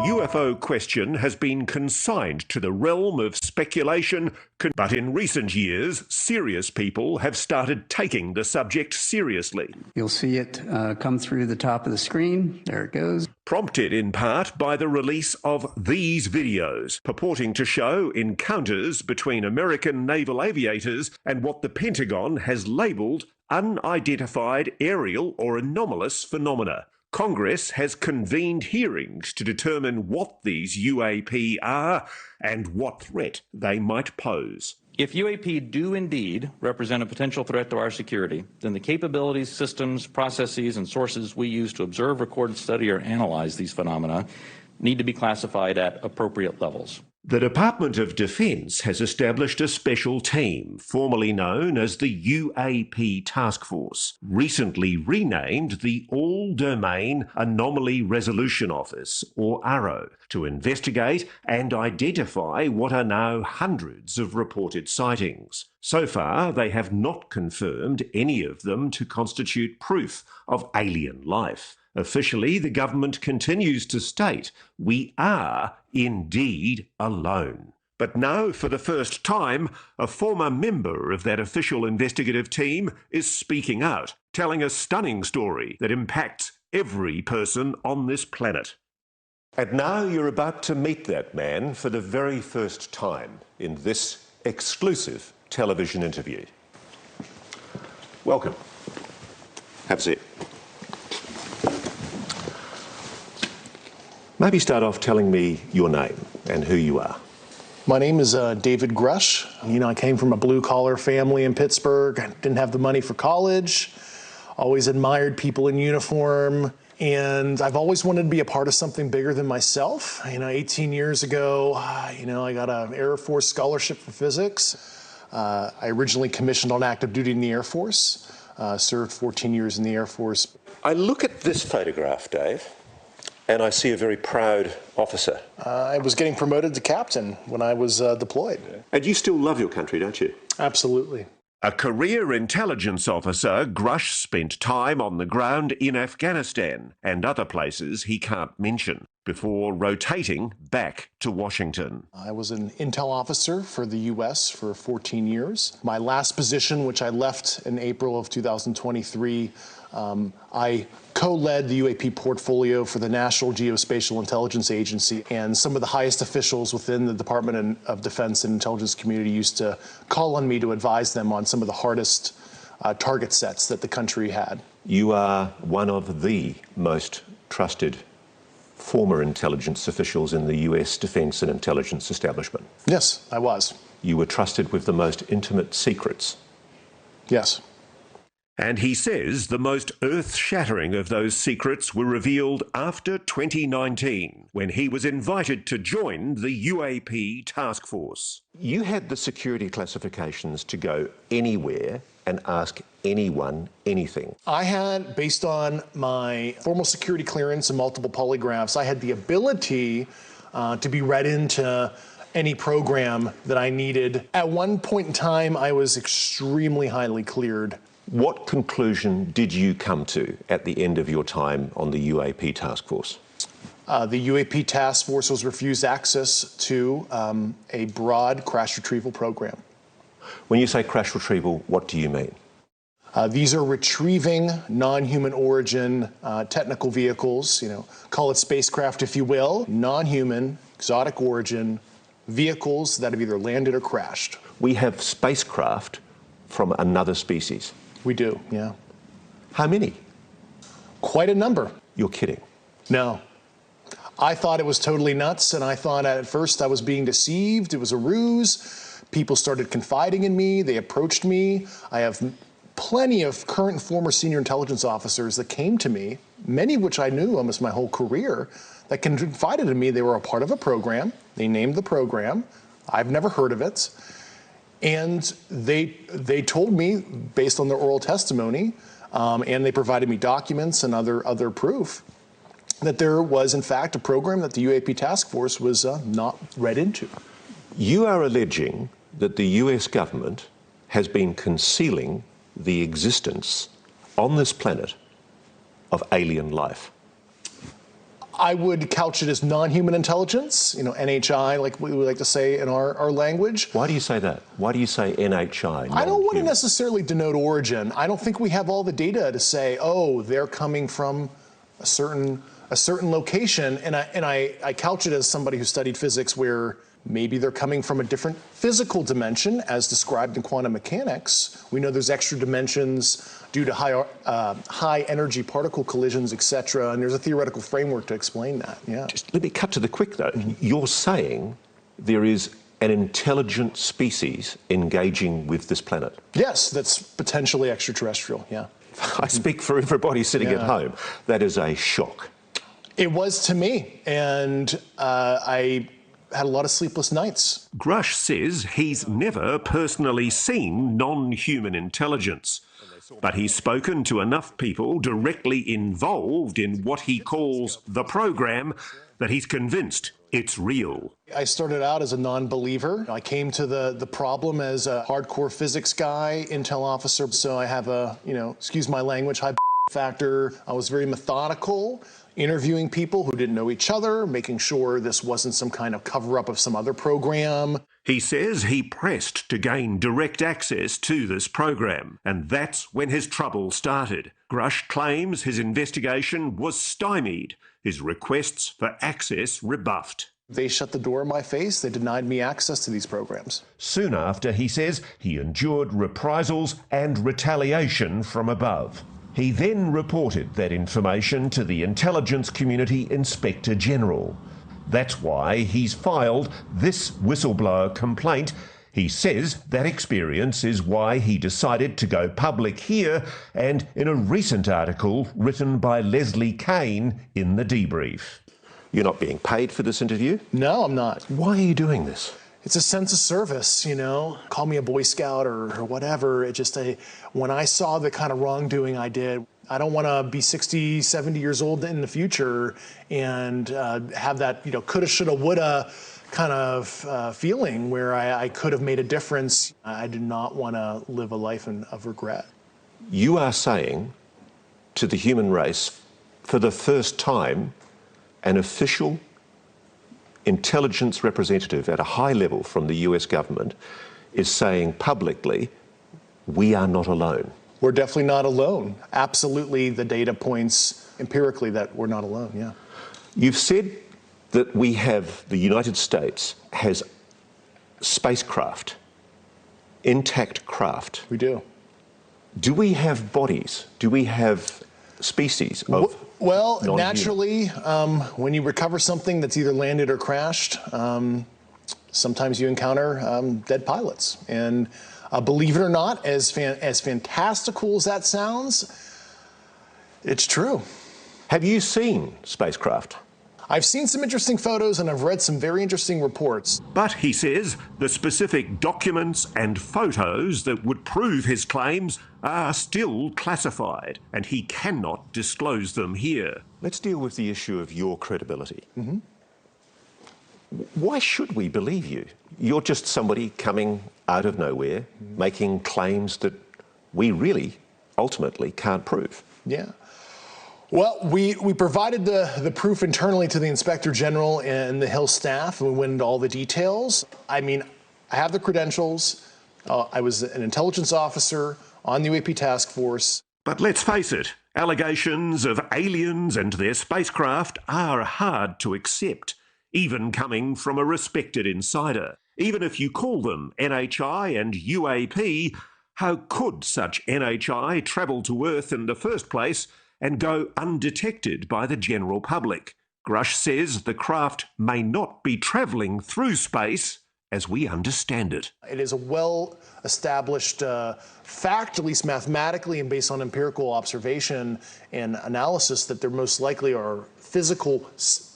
UFO question has been consigned to the realm of speculation, but in recent years, serious people have started taking the subject seriously. You'll see it come through the top of the screen. There it goes. Prompted in part by the release of these videos, purporting to show encounters between American naval aviators and what the Pentagon has labelled unidentified aerial or anomalous phenomena. Congress has convened hearings to determine what these UAP are and what threat they might pose. If UAP do indeed represent a potential threat to our security, then the capabilities, systems, processes, and sources we use to observe, record, study, or analyze these phenomena need to be classified at appropriate levels. The Department of Defence has established a special team, formerly known as the UAP Task Force, recently renamed the All-Domain Anomaly Resolution Office, or ARRO, to investigate and identify what are now hundreds of reported sightings. So far, they have not confirmed any of them to constitute proof of alien life. Officially, the government continues to state we are indeed alone. But now, for the first time, a former member of that official investigative team is speaking out, telling a stunning story that impacts every person on this planet. And now you're about to meet that man for the very first time in this exclusive television interview. Welcome. Have a seat. Maybe start off telling me your name and who you are. My name is David Grusch. I came from a blue-collar family in Pittsburgh. I didn't have the money for college. Always admired people in uniform. And I've always wanted to be a part of something bigger than myself. 18 years ago, I got an Air Force scholarship for physics. I originally commissioned on active duty in the Air Force. Served 14 years in the Air Force. I look at this photograph, Dave, and I see a very proud officer. I was getting promoted to captain when I was deployed. And you still love your country, don't you? Absolutely. A career intelligence officer, Grusch spent time on the ground in Afghanistan and other places he can't mention before rotating back to Washington. I was an intel officer for the U.S. for 14 years. My last position, which I left in April of 2023, I co-led the UAP portfolio for the National Geospatial Intelligence Agency, and some of the highest officials within the Department of Defense and Intelligence community used to call on me to advise them on some of the hardest target sets that the country had. You are one of the most trusted former intelligence officials in the US defense and intelligence establishment. Yes, I was. You were trusted with the most intimate secrets. Yes. And he says the most earth-shattering of those secrets were revealed after 2019, when he was invited to join the UAP task force. You had the security classifications to go anywhere and ask anyone anything. I had, based on my formal security clearance and multiple polygraphs, I had the ability to be read into any program that I needed. At one point in time, I was extremely highly cleared. What conclusion did you come to at the end of your time on the UAP task force? The UAP task force was refused access to a broad crash retrieval program. When you say crash retrieval, what do you mean? These are retrieving non-human origin technical vehicles, call it spacecraft if you will, non-human, exotic origin vehicles that have either landed or crashed. We have spacecraft from another species. We do, yeah. How many? Quite a number. You're kidding. No. I thought it was totally nuts, and I thought at first I was being deceived. It was a ruse. People started confiding in me. They approached me. I have plenty of current and former senior intelligence officers that came to me, many of which I knew almost my whole career, that confided in me they were a part of a program. They named the program. I've never heard of it. And they told me, based on their oral testimony, and they provided me documents and other proof, that there was, in fact, a program that the UAP task force was not read into. You are alleging that the US government has been concealing the existence on this planet of alien life. I would couch it as non-human intelligence, NHI, like we would like to say in our language. Why do you say that? Why do you say NHI? I don't want to necessarily denote origin. I don't think we have all the data to say, oh, they're coming from a certain location, and I couch it as somebody who studied physics where maybe they're coming from a different physical dimension as described in quantum mechanics. We know there's extra dimensions due to high energy particle collisions, et cetera, and there's a theoretical framework to explain that, yeah. Just let me cut to the quick though. You're saying there is an intelligent species engaging with this planet? Yes, that's potentially extraterrestrial, yeah. I speak for everybody sitting at home. That is a shock. It was to me, and I had a lot of sleepless nights. Grusch says he's never personally seen non-human intelligence, but he's spoken to enough people directly involved in what he calls the program that he's convinced it's real. I started out as a non-believer. I came to the problem as a hardcore physics guy, intel officer, so I have a, excuse my language, high factor. I was very methodical, interviewing people who didn't know each other, making sure this wasn't some kind of cover-up of some other program. He says he pressed to gain direct access to this program, and that's when his trouble started. Grusch claims his investigation was stymied, his requests for access rebuffed. They shut the door in my face. They denied me access to these programs. Soon after, he says, he endured reprisals and retaliation from above. He then reported that information to the Intelligence Community Inspector General. That's why he's filed this whistleblower complaint. He says that experience is why he decided to go public here and in a recent article written by Leslie Kane in The Debrief. You're not being paid for this interview? No, I'm not. Why are you doing this? It's a sense of service, Call me a Boy Scout or whatever. It just, when I saw the kind of wrongdoing I did, I don't want to be 60, 70 years old in the future and have that, coulda, shoulda, woulda kind of feeling where I could have made a difference. I do not want to live a life of regret. You are saying to the human race, for the first time, an official intelligence representative at a high level from the US government is saying publicly, we are not alone. We're definitely not alone. Absolutely, the data points empirically that we're not alone, yeah. You've said that the United States has spacecraft, intact craft. We do. Do we have bodies? Do we have species of Well, naturally, when you recover something that's either landed or crashed, sometimes you encounter dead pilots. And believe it or not, as fantastical as that sounds, it's true. Have you seen spacecraft? I've seen some interesting photos and I've read some very interesting reports. But, he says, the specific documents and photos that would prove his claims are still classified, and he cannot disclose them here. Let's deal with the issue of your credibility. Mm-hmm. Why should we believe you? You're just somebody coming out of nowhere, making claims that we really, ultimately, can't prove. Yeah. Well, we provided the proof internally to the Inspector General and the Hill staff, and we went into all the details. I mean, I have the credentials. I was an intelligence officer on the UAP task force. But let's face it, allegations of aliens and their spacecraft are hard to accept, even coming from a respected insider. Even if you call them NHI and UAP, how could such NHI travel to Earth in the first place and go undetected by the general public? Grusch says the craft may not be travelling through space as we understand it. It is a well-established fact, at least mathematically and based on empirical observation and analysis, that there most likely are physical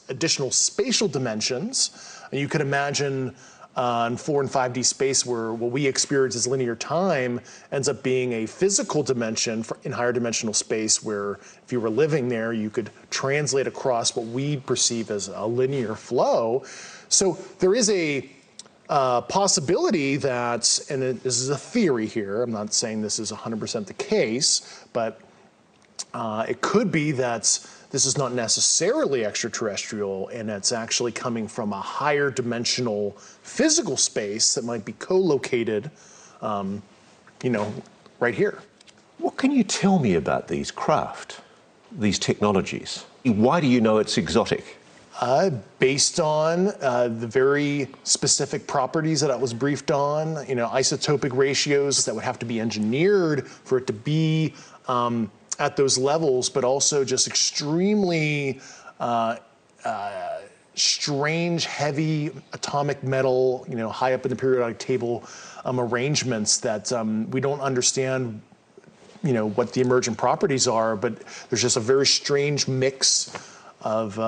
additional spatial dimensions. And you could imagine in 4 and 5D space where what we experience as linear time ends up being a physical dimension in higher dimensional space, where if you were living there, you could translate across what we perceive as a linear flow. So there is a possibility that, and this is a theory here, I'm not saying this is 100% the case, but it could be that this is not necessarily extraterrestrial, and it's actually coming from a higher dimensional physical space that might be co-located, right here. What can you tell me about these craft, these technologies? Why do you know it's exotic? Based on the very specific properties that I was briefed on, isotopic ratios that would have to be engineered for it to be at those levels, but also just extremely strange, heavy atomic metal, high up in the periodic table arrangements that we don't understand, what the emergent properties are, but there's just a very strange mix of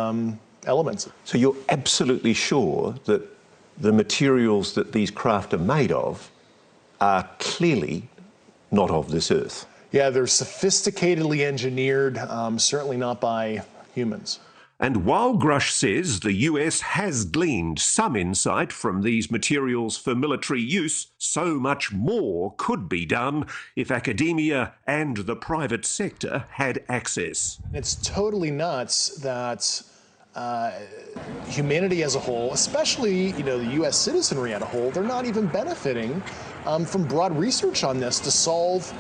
elements. So you're absolutely sure that the materials that these craft are made of are clearly not of this earth? Yeah, they're sophisticatedly engineered, certainly not by humans. And while Grusch says the US has gleaned some insight from these materials for military use, so much more could be done if academia and the private sector had access. It's totally nuts that humanity as a whole, especially the US citizenry as a whole, they're not even benefiting from broad research on this to solve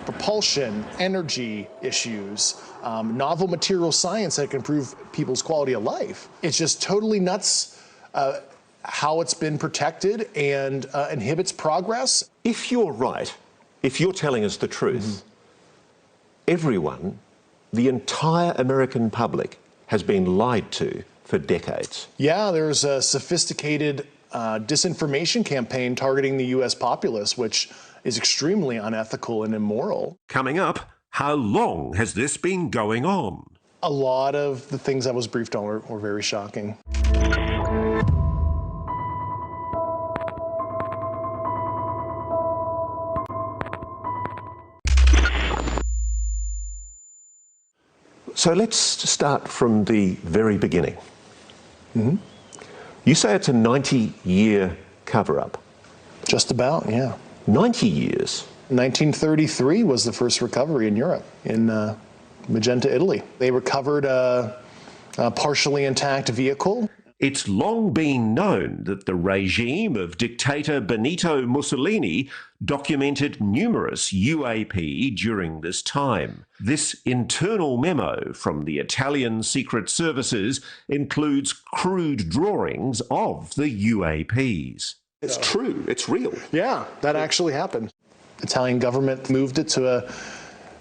propulsion, energy issues, novel material science that can improve people's quality of life. It's just totally nuts how it's been protected and inhibits progress. If you're right, if you're telling us the truth, everyone, the entire American public, has been lied to for decades. Yeah, there's a sophisticated disinformation campaign targeting the US populace, which is extremely unethical and immoral. Coming up, how long has this been going on? A lot of the things I was briefed on were very shocking. So let's start from the very beginning. You say it's a 90-year cover-up. Just about, yeah. 90 years? 1933 was the first recovery in Europe, in Magenta, Italy. They recovered a partially intact vehicle. It's long been known that the regime of dictator Benito Mussolini documented numerous UAP during this time. This internal memo from the Italian secret services includes crude drawings of the UAPs. It's true, it's real. Yeah, that actually happened. The Italian government moved it to a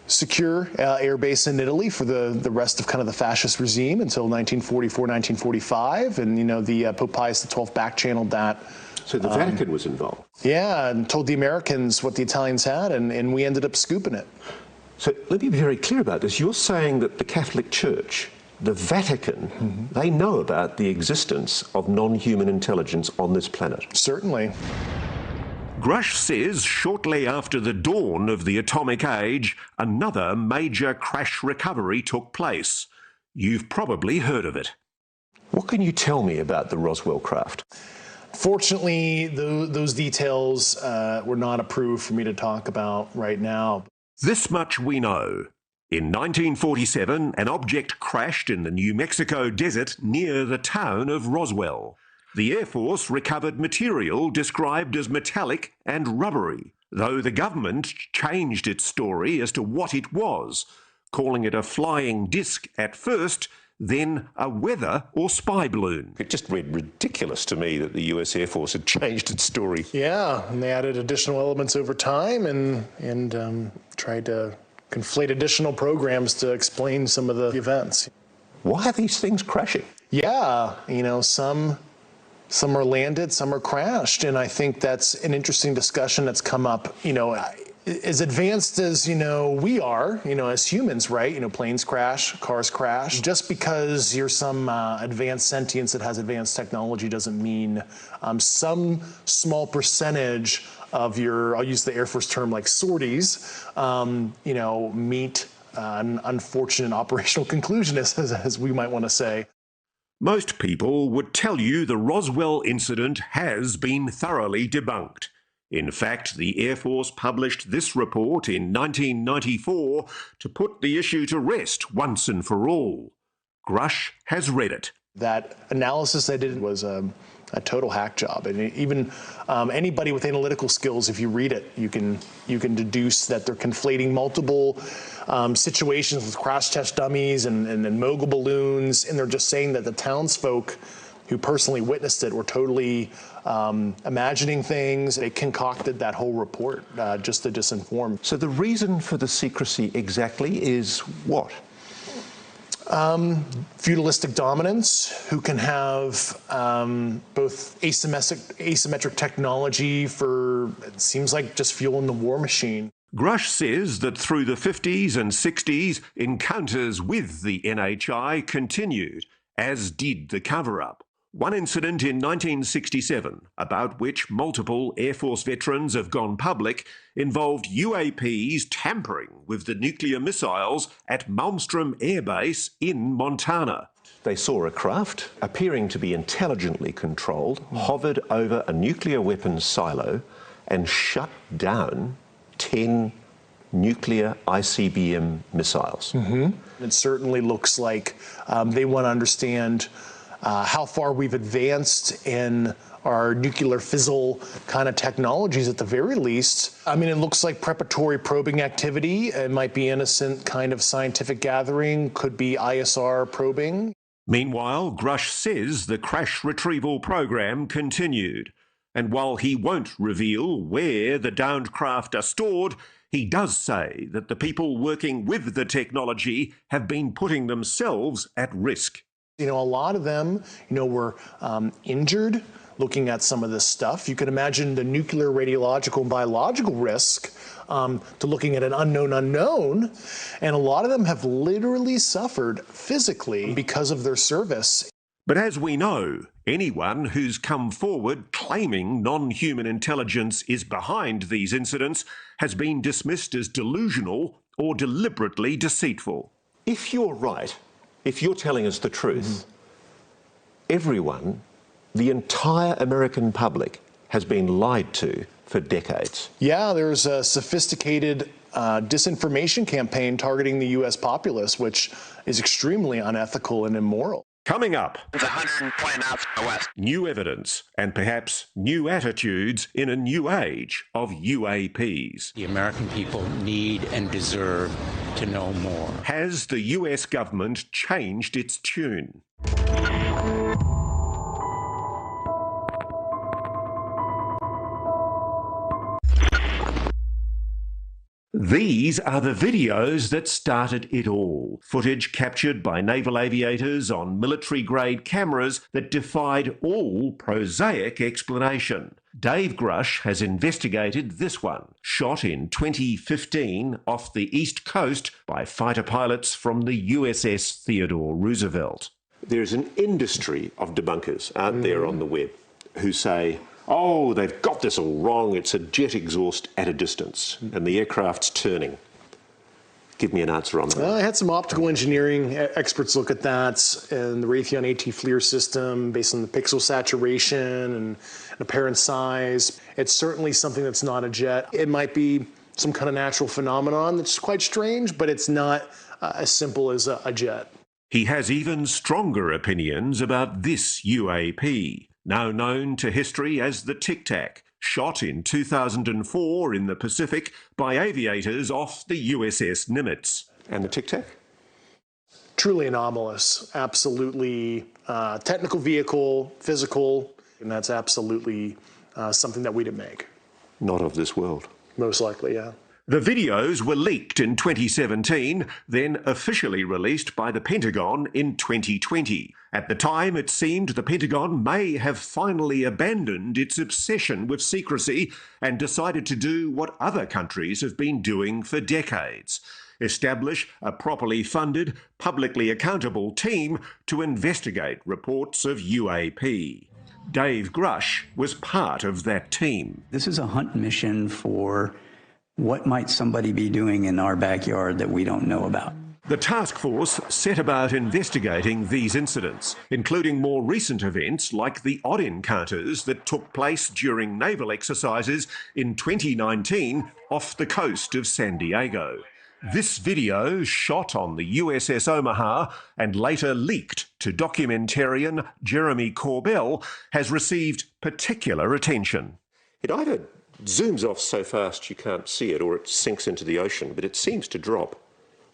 secure air base in Italy for the rest of kind of the fascist regime until 1944, 1945, and the Pope Pius XII back-channeled that. So the Vatican was involved? Yeah, and told the Americans what the Italians had, and we ended up scooping it. So let me be very clear about this. You're saying that the Catholic Church, the Vatican, they know about the existence of non-human intelligence on this planet? Certainly. Grusch says shortly after the dawn of the atomic age, another major crash recovery took place. You've probably heard of it. What can you tell me about the Roswell craft? Fortunately, those details were not approved for me to talk about right now. This much we know. In 1947, an object crashed in the New Mexico desert near the town of Roswell. The Air Force recovered material described as metallic and rubbery, though the government changed its story as to what it was, calling it a flying disc at first, then a weather or spy balloon. It just read ridiculous to me that the US Air Force had changed its story. Yeah, and they added additional elements over time and tried to conflate additional programs to explain some of the events. Why are these things crashing? Yeah, some are landed, some are crashed, and I think that's an interesting discussion that's come up, as advanced as, we are, as humans, right? Planes crash, cars crash. Just because you're some advanced sentience that has advanced technology doesn't mean some small percentage of your, I'll use the Air Force term like sorties, meet an unfortunate operational conclusion, as we might want to say. Most people would tell you the Roswell incident has been thoroughly debunked. In fact, the Air Force published this report in 1994 to put the issue to rest once and for all. Grusch has read it. That analysis I did was a total hack job, and even anybody with analytical skills, if you read it, you can deduce that they're conflating multiple situations with crash test dummies and mogul balloons, and they're just saying that the townsfolk who personally witnessed it were totally imagining things. They concocted that whole report just to disinform. So the reason for the secrecy exactly is what? Feudalistic dominance, who can have both asymmetric technology for, it seems like, just fueling the war machine. Grusch says that through the 50s and 60s, encounters with the NHI continued, as did the cover-up. One incident in 1967, about which multiple Air Force veterans have gone public, involved UAPs tampering with the nuclear missiles at Malmstrom Air Base in Montana. They saw a craft, appearing to be intelligently controlled, hovered over a nuclear weapons silo and shut down 10 nuclear ICBM missiles. It certainly looks like they want to understand how far we've advanced in our nuclear fizzle kind of technologies at the very least. I mean, it looks like preparatory probing activity. It might be innocent kind of scientific gathering, could be ISR probing. Meanwhile, Grusch says the crash retrieval program continued. And while he won't reveal where the downed craft are stored, he does say that the people working with the technology have been putting themselves at risk. You know, a lot of them, were injured looking at some of this stuff. You can imagine the nuclear, radiological, and biological risk to looking at an unknown, and a lot of them have literally suffered physically because of their service. But as we know, anyone who's come forward claiming non-human intelligence is behind these incidents has been dismissed as delusional or deliberately deceitful. If you're right, if you're telling us the truth, everyone, the entire American public, has been lied to for decades. Yeah, there's a sophisticated disinformation campaign targeting the U.S. populace, which is extremely unethical and immoral. Coming up, It's 120 miles to the west. new evidence and perhaps new attitudes in a new age of UAPs. The American people need and deserve to know more. Has the US government changed its tune? These are the videos that started it all. Footage captured by naval aviators on military-grade cameras that defied all prosaic explanation. Dave Grusch has investigated this one, shot in 2015 off the East Coast by fighter pilots from the USS Theodore Roosevelt. There's an industry of debunkers out there on the web who say, oh, they've got this all wrong, it's a jet exhaust at a distance, and the aircraft's turning. Give me an answer on that. Well, I had some optical engineering experts look at that, and the Raytheon AT FLIR system, based on the pixel saturation and apparent size. It's certainly something that's not a jet. It might be some kind of natural phenomenon that's quite strange, but it's not as simple as a jet. He has even stronger opinions about this UAP, now known to history as the Tic Tac, shot in 2004 in the Pacific by aviators off the USS Nimitz. And the Tic Tac? Truly anomalous, absolutely technical vehicle, physical, and that's absolutely something that we didn't make. Not of this world. Most likely, yeah. The videos were leaked in 2017, then officially released by the Pentagon in 2020. At the time, it seemed the Pentagon may have finally abandoned its obsession with secrecy and decided to do what other countries have been doing for decades: establish a properly funded, publicly accountable team to investigate reports of UAP. Dave Grusch was part of that team. This is a hunt mission for what might somebody be doing in our backyard that we don't know about. The task force set about investigating these incidents, including more recent events like the odd encounters that took place during naval exercises in 2019 off the coast of San Diego. This video, shot on the USS Omaha and later leaked to documentarian Jeremy Corbell, has received particular attention. It either zooms off so fast you can't see it or it sinks into the ocean, but it seems to drop.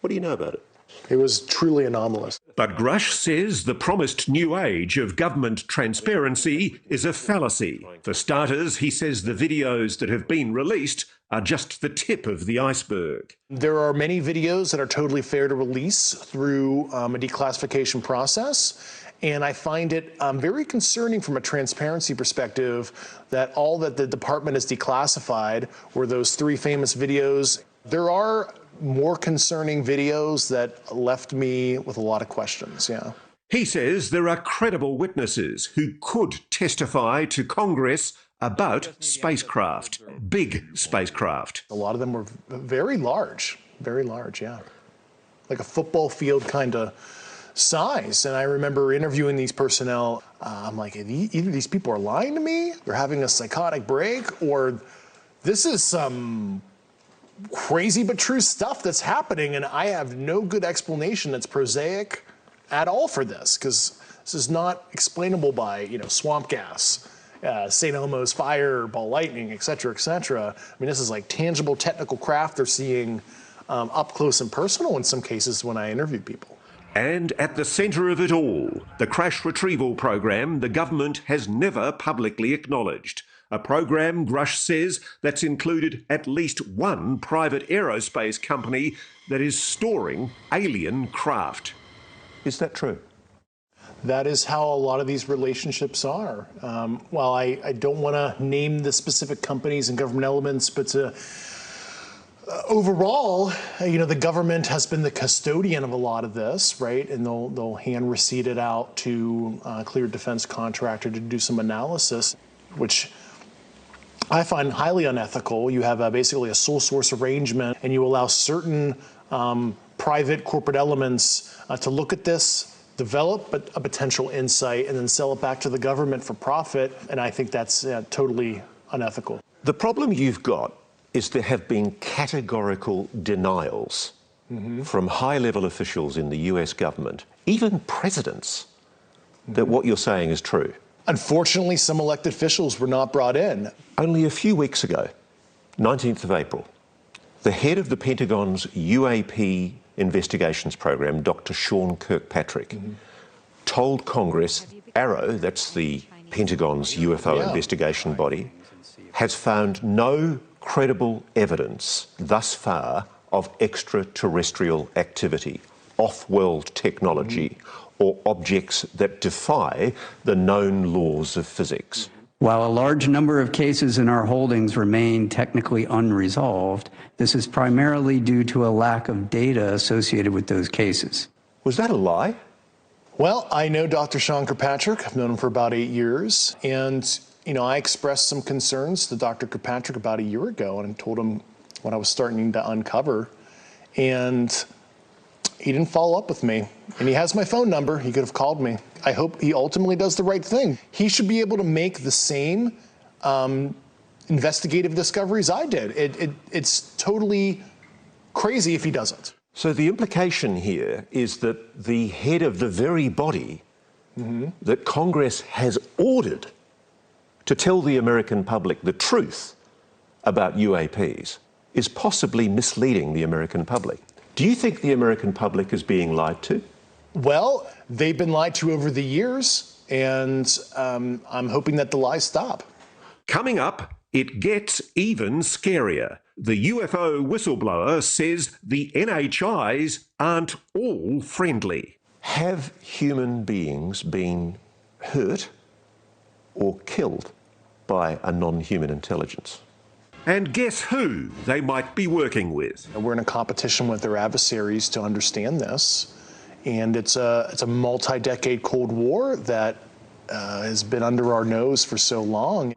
What do you know about it? It was truly anomalous. But Grusch says the promised new age of government transparency is a fallacy. For starters, he says the videos that have been released are just the tip of the iceberg. There are many videos that are totally fair to release through a declassification process. And I find it very concerning from a transparency perspective that all that the department has declassified were those 3 famous videos. There are more concerning videos that left me with a lot of questions, yeah. He says there are credible witnesses who could testify to Congress about spacecraft, big spacecraft. A lot of them were very large, yeah. Like a football field kind of size. And I remember interviewing these personnel. I'm like, either these people are lying to me, they're having a psychotic break, or this is some crazy but true stuff that's happening, and I have no good explanation that's prosaic at all for this, because this is not explainable by, swamp gas, St. Elmo's fire, ball lightning, et cetera, et cetera. I mean, this is like tangible technical craft they're seeing up close and personal in some cases when I interview people. And at the centre of it all, the crash retrieval program the government has never publicly acknowledged. A program, Grusch says, that's included at least one private aerospace company that is storing alien craft. Is that true? That is how a lot of these relationships are. While I don't want to name the specific companies and government elements, but overall, the government has been the custodian of a lot of this, right? And they'll hand receipt it out to a cleared defense contractor to do some analysis, which I find highly unethical. You have basically a sole source arrangement, and you allow certain private corporate elements to look at this, develop a potential insight, and then sell it back to the government for profit. And I think that's totally unethical. The problem you've got is there have been categorical denials from high-level officials in the US government, even presidents, that what you're saying is true. Unfortunately, some elected officials were not brought in. Only a few weeks ago, 19th of April, the head of the Pentagon's UAP investigations program, Dr. Sean Kirkpatrick, told Congress AARO, that's the Pentagon's UFO investigation body, has found no credible evidence thus far of extraterrestrial activity, off-world technology, or objects that defy the known laws of physics. While a large number of cases in our holdings remain technically unresolved, this is primarily due to a lack of data associated with those cases. Was that a lie? Well, I know Dr. Sean Kirkpatrick. I've known him for about 8 years. And, I expressed some concerns to Dr. Kirkpatrick about a year ago and told him what I was starting to uncover. And he didn't follow up with me. And he has my phone number. He could have called me. I hope he ultimately does the right thing. He should be able to make the same investigative discoveries I did. It's totally crazy if he doesn't. So the implication here is that the head of the very body that Congress has ordered to tell the American public the truth about UAPs is possibly misleading the American public. Do you think the American public is being lied to? Well, they've been lied to over the years, and I'm hoping that the lies stop. Coming up, it gets even scarier. The UFO whistleblower says the NHIs aren't all friendly. Have human beings been hurt or killed by a non-human intelligence? And guess who they might be working with? We're in a competition with their adversaries to understand this. And it's a multi-decade Cold War that has been under our nose for so long.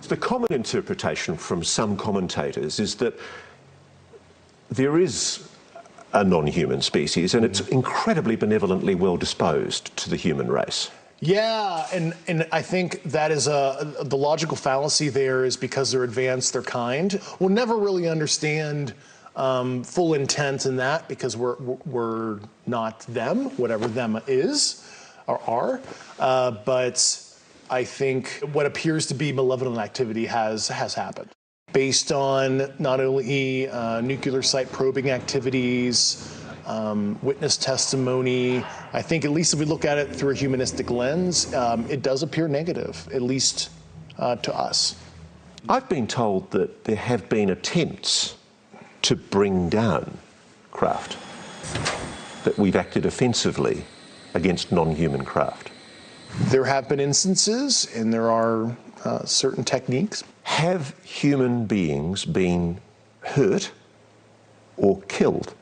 The common interpretation from some commentators is that there is a non-human species and it's incredibly benevolently well disposed to the human race. Yeah, and I think that is the logical fallacy there is because they're advanced, they're kind. We'll never really understand full intent in that because we're not them, whatever them is or are. But I think what appears to be malevolent activity has happened. Based on not only nuclear site probing activities, witness testimony, I think at least if we look at it through a humanistic lens, it does appear negative, at least to us. I've been told that there have been attempts to bring down craft, that we've acted offensively against non-human craft. There have been instances, and there are certain techniques. Have human beings been hurt or killed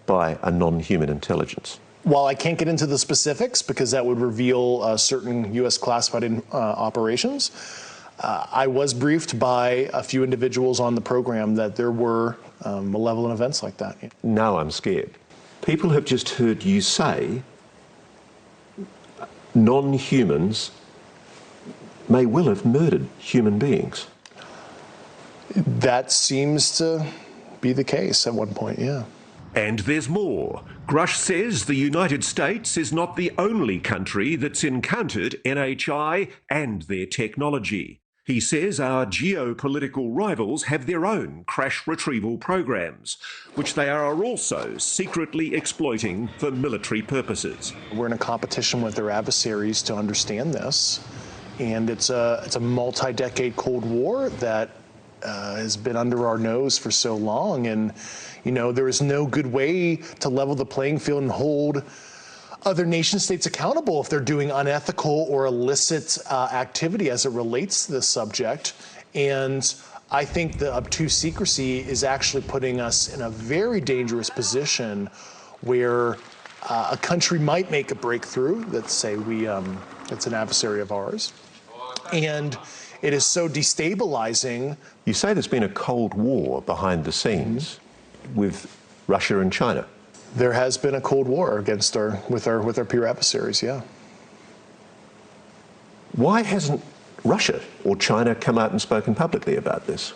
by a non-human intelligence? While I can't get into the specifics because that would reveal certain U.S. classified operations, I was briefed by a few individuals on the program that there were malevolent events like that. Now I'm scared. People have just heard you say non-humans may well have murdered human beings. That seems to be the case at one point, yeah. And there's more. Grusch says the United States is not the only country that's encountered NHI and their technology. He says our geopolitical rivals have their own crash retrieval programs, which they are also secretly exploiting for military purposes. We're in a competition with their adversaries to understand this, and it's a multi-decade Cold War that has been under our nose for so long, and you know there is no good way to level the playing field and hold other nation states accountable if they're doing unethical or illicit activity as it relates to this subject. And I think the obtuse secrecy is actually putting us in a very dangerous position where a country might make a breakthrough. Let's say it's an adversary of ours, and it is so destabilizing. You say there's been a Cold War behind the scenes with Russia and China. There has been a Cold War against with our peer adversaries, yeah. Why hasn't Russia or China come out and spoken publicly about this?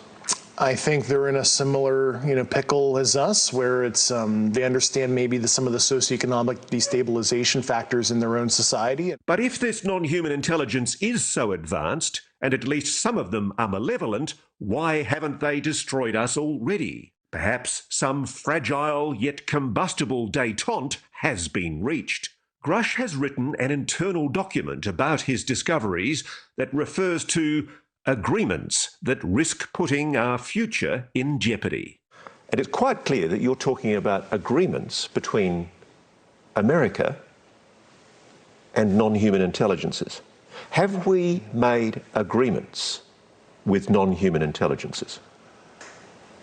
I think they're in a similar, pickle as us, where it's they understand maybe some of the socioeconomic destabilization factors in their own society. But if this non-human intelligence is so advanced, and at least some of them are malevolent, why haven't they destroyed us already? Perhaps some fragile yet combustible détente has been reached. Grusch has written an internal document about his discoveries that refers to agreements that risk putting our future in jeopardy. And it's quite clear that you're talking about agreements between America and non-human intelligences. Have we made agreements with non-human intelligences?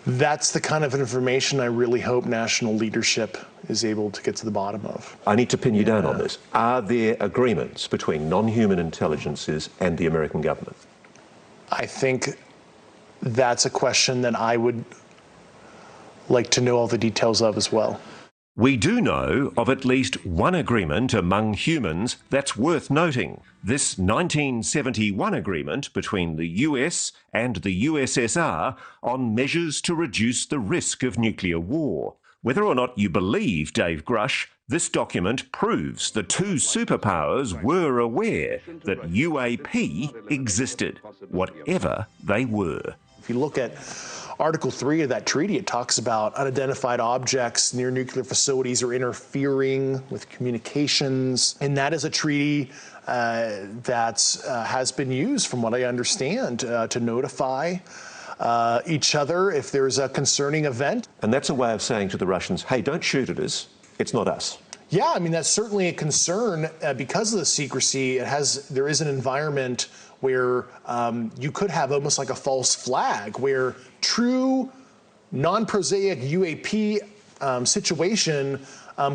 That's the kind of information I really hope national leadership is able to get to the bottom of. I need to pin you down on this. Are there agreements between non-human intelligences and the American government? I think that's a question that I would like to know all the details of as well. We do know of at least one agreement among humans that's worth noting. This 1971 agreement between the US and the USSR on measures to reduce the risk of nuclear war. Whether or not you believe Dave Grusch, this document proves the two superpowers were aware that UAP existed, whatever they were. If you look at Article 3 of that treaty, it talks about unidentified objects near nuclear facilities or interfering with communications. And that is a treaty that has been used, from what I understand, to notify each other if there's a concerning event. And that's a way of saying to the Russians, hey, don't shoot at us, it's not us. Yeah, I mean, that's certainly a concern because of the secrecy. There is an environment where you could have almost like a false flag, where true non-prosaic UAP situation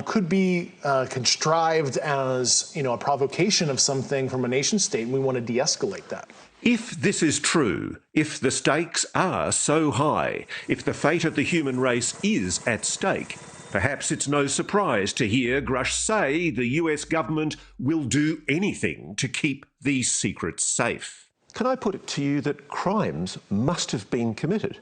could be contrived as a provocation of something from a nation state, and we want to de-escalate that. If this is true, if the stakes are so high, if the fate of the human race is at stake, perhaps it's no surprise to hear Grusch say the US government will do anything to keep these secrets safe. Can I put it to you that crimes must have been committed?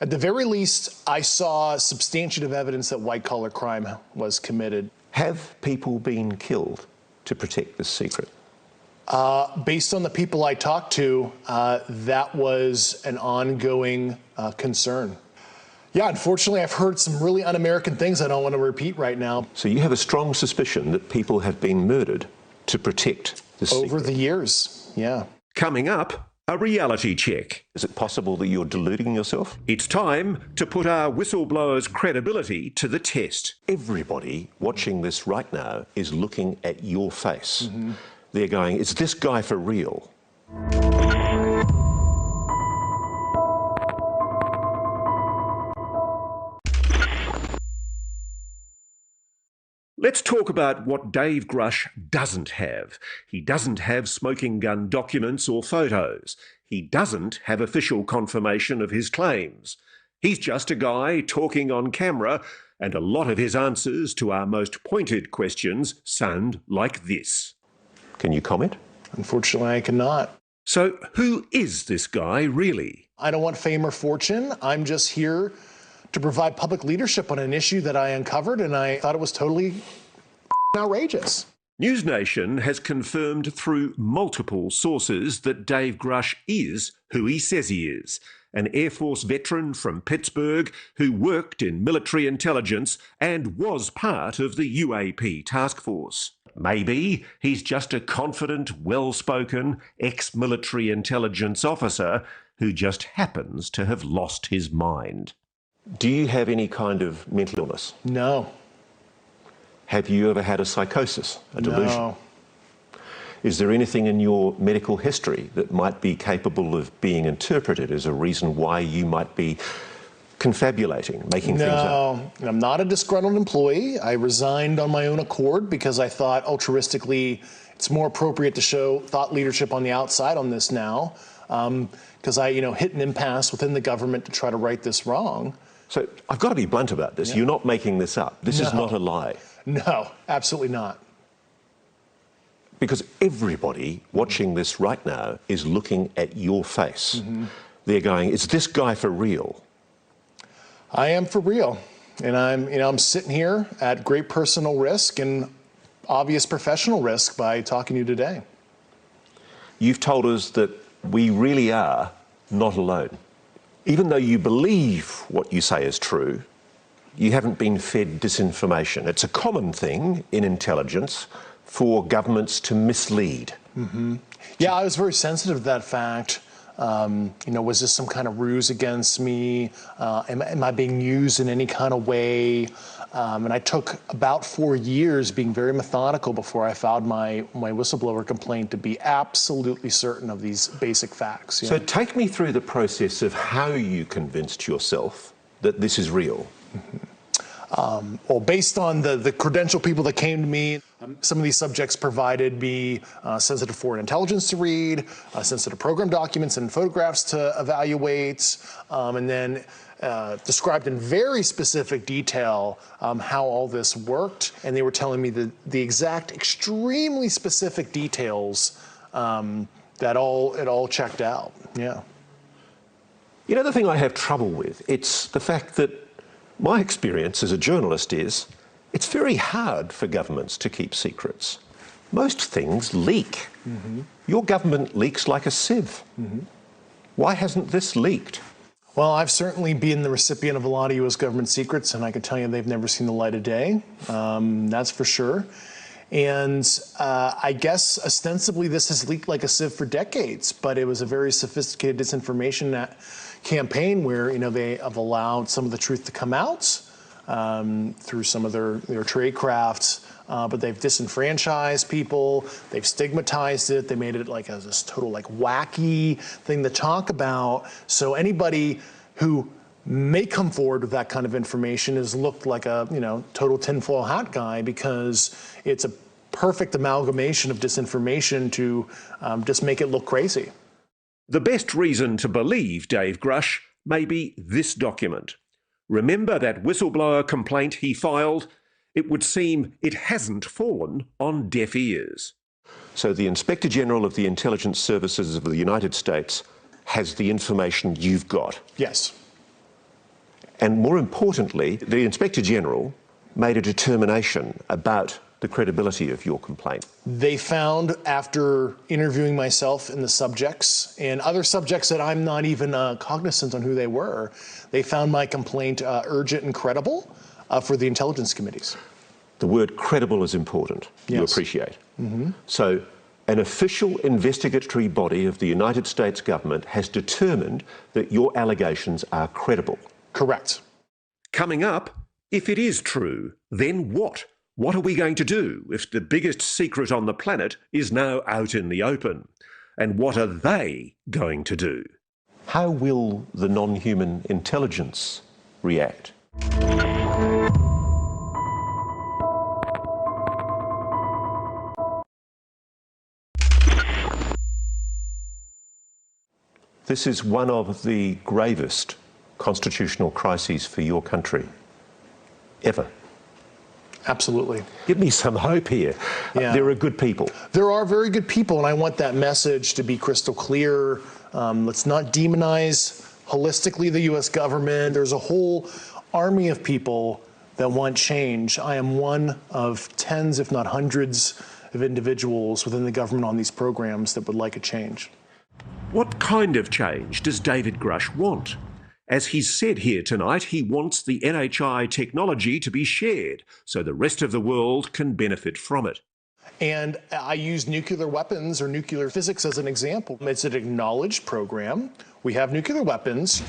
At the very least, I saw substantive evidence that white-collar crime was committed. Have people been killed to protect this secret? Based on the people I talked to, that was an ongoing concern. Yeah, unfortunately, I've heard some really un-American things I don't want to repeat right now. So you have a strong suspicion that people have been murdered to protect this secret? Over the years, yeah. Coming up, a reality check. Is it possible that you're deluding yourself? It's time to put our whistleblower's credibility to the test. Everybody watching this right now is looking at your face. They're going, is this guy for real? Let's talk about what Dave Grusch doesn't have. He doesn't have smoking gun documents or photos. He doesn't have official confirmation of his claims. He's just a guy talking on camera, and a lot of his answers to our most pointed questions sound like this. Can you comment? Unfortunately, I cannot. So who is this guy really? I don't want fame or fortune. I'm just here to provide public leadership on an issue that I uncovered, and I thought it was totally outrageous. NewsNation has confirmed through multiple sources that Dave Grusch is who he says he is, an Air Force veteran from Pittsburgh who worked in military intelligence and was part of the UAP task force. Maybe he's just a confident, well-spoken, ex-military intelligence officer who just happens to have lost his mind. Do you have any kind of mental illness? No. Have you ever had a psychosis, a delusion? No. Is there anything in your medical history that might be capable of being interpreted as a reason why you might be confabulating, making things up? No, I'm not a disgruntled employee. I resigned on my own accord because I thought altruistically it's more appropriate to show thought leadership on the outside on this now, because I hit an impasse within the government to try to right this wrong. So I've got to be blunt about this. Yeah. You're not making this up. This is not a lie. No, absolutely not. Because everybody watching this right now is looking at your face. They're going, is this guy for real? I am for real. And I'm sitting here at great personal risk and obvious professional risk by talking to you today. You've told us that we really are not alone. Even though you believe what you say is true, you haven't been fed disinformation. It's a common thing in intelligence for governments to mislead. Yeah, I was very sensitive to that fact. Was this some kind of ruse against me? Am I being used in any kind of way? And I took about 4 years being very methodical before I filed my whistleblower complaint to be absolutely certain of these basic facts. So take me through the process of how you convinced yourself that this is real. Well, based on the credentialed people that came to me, some of these subjects provided me sensitive foreign intelligence to read, sensitive program documents and photographs to evaluate, and then described in very specific detail how all this worked. And they were telling me the exact, extremely specific details that it all checked out. Yeah. You know, the thing I have trouble with, it's the fact that my experience as a journalist is it's very hard for governments to keep secrets. Most things leak. Your government leaks like a sieve. Why hasn't this leaked? Well, I've certainly been the recipient of a lot of U.S. government secrets, and I can tell you they've never seen the light of day. That's for sure. And I guess ostensibly this has leaked like a sieve for decades, but it was a very sophisticated disinformation campaign where they have allowed some of the truth to come out through some of their trade crafts, but they've disenfranchised people, they've stigmatized it, they made it like this total wacky thing to talk about. So anybody who may come forward with that kind of information is looked like a total tinfoil hat guy, because it's a perfect amalgamation of disinformation to just make it look crazy. The best reason to believe Dave Grusch may be this document. Remember that whistleblower complaint he filed? It would seem it hasn't fallen on deaf ears. So the Inspector General of the Intelligence Services of the United States has the information you've got. Yes. And more importantly, the Inspector General made a determination about the credibility of your complaint. They found, after interviewing myself and the subjects and other subjects that I'm not even cognizant on who they were, they found my complaint urgent and credible for the intelligence committees. The word credible is important, yes. You appreciate. So an official investigatory body of the United States government has determined that your allegations are credible. Correct. Coming up, if it is true, then what? What are we going to do if the biggest secret on the planet is now out in the open? And what are they going to do? How will the non-human intelligence react? This is one of the gravest constitutional crises for your country ever. Absolutely. Give me some hope here. Yeah. There are good people. There are very good people, and I want that message to be crystal clear. Let's not demonize holistically the U.S. government. There's a whole army of people that want change. I am one of tens, if not hundreds, of individuals within the government on these programs that would like a change. What kind of change does David Grusch want? As he's said here tonight, he wants the NHI technology to be shared so the rest of the world can benefit from it. And I use nuclear weapons or nuclear physics as an example. It's an acknowledged program. We have nuclear weapons.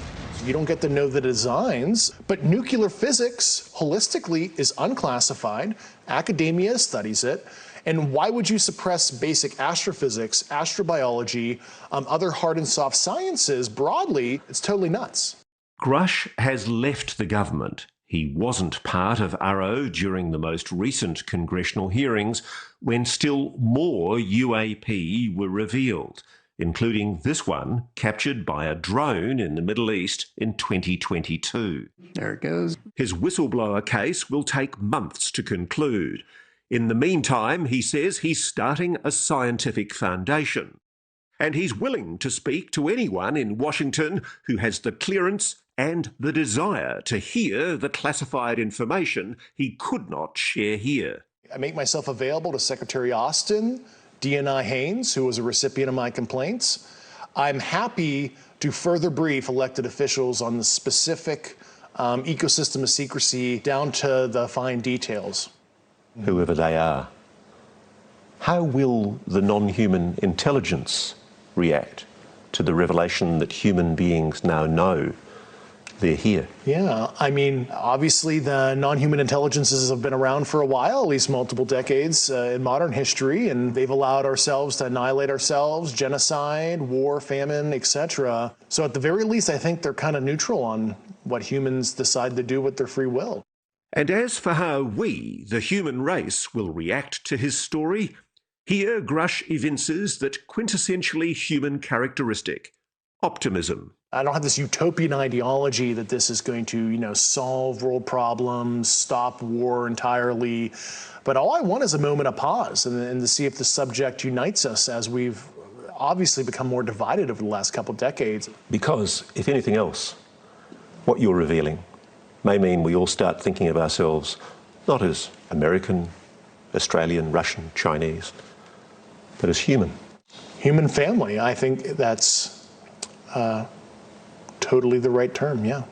You don't get to know the designs, but nuclear physics holistically is unclassified. Academia studies it. And why would you suppress basic astrophysics, astrobiology, other hard and soft sciences broadly? It's totally nuts. Grusch has left the government. He wasn't part of ARO during the most recent congressional hearings when still more UAP were revealed, including this one captured by a drone in the Middle East in 2022. There it goes. His whistleblower case will take months to conclude. In the meantime, he says he's starting a scientific foundation. And he's willing to speak to anyone in Washington who has the clearance and the desire to hear the classified information he could not share here. I make myself available to Secretary Austin, Avril Haines, who was a recipient of my complaints. I'm happy to further brief elected officials on the specific ecosystem of secrecy down to the fine details. Whoever they are. How will the non-human intelligence react to the revelation that human beings now know they're here? Yeah, I mean, obviously the non-human intelligences have been around for a while, at least multiple decades in modern history, and they've allowed ourselves to annihilate ourselves, genocide, war, famine, etc. So at the very least, I think they're kind of neutral on what humans decide to do with their free will. And as for how we, the human race, will react to his story, here Grusch evinces that quintessentially human characteristic, optimism. I don't have this utopian ideology that this is going to, solve world problems, stop war entirely. But all I want is a moment of pause and to see if the subject unites us as we've obviously become more divided over the last couple of decades. Because, if anything else, what you're revealing may mean we all start thinking of ourselves not as American, Australian, Russian, Chinese, but as human. Human family, I think that's totally the right term, yeah.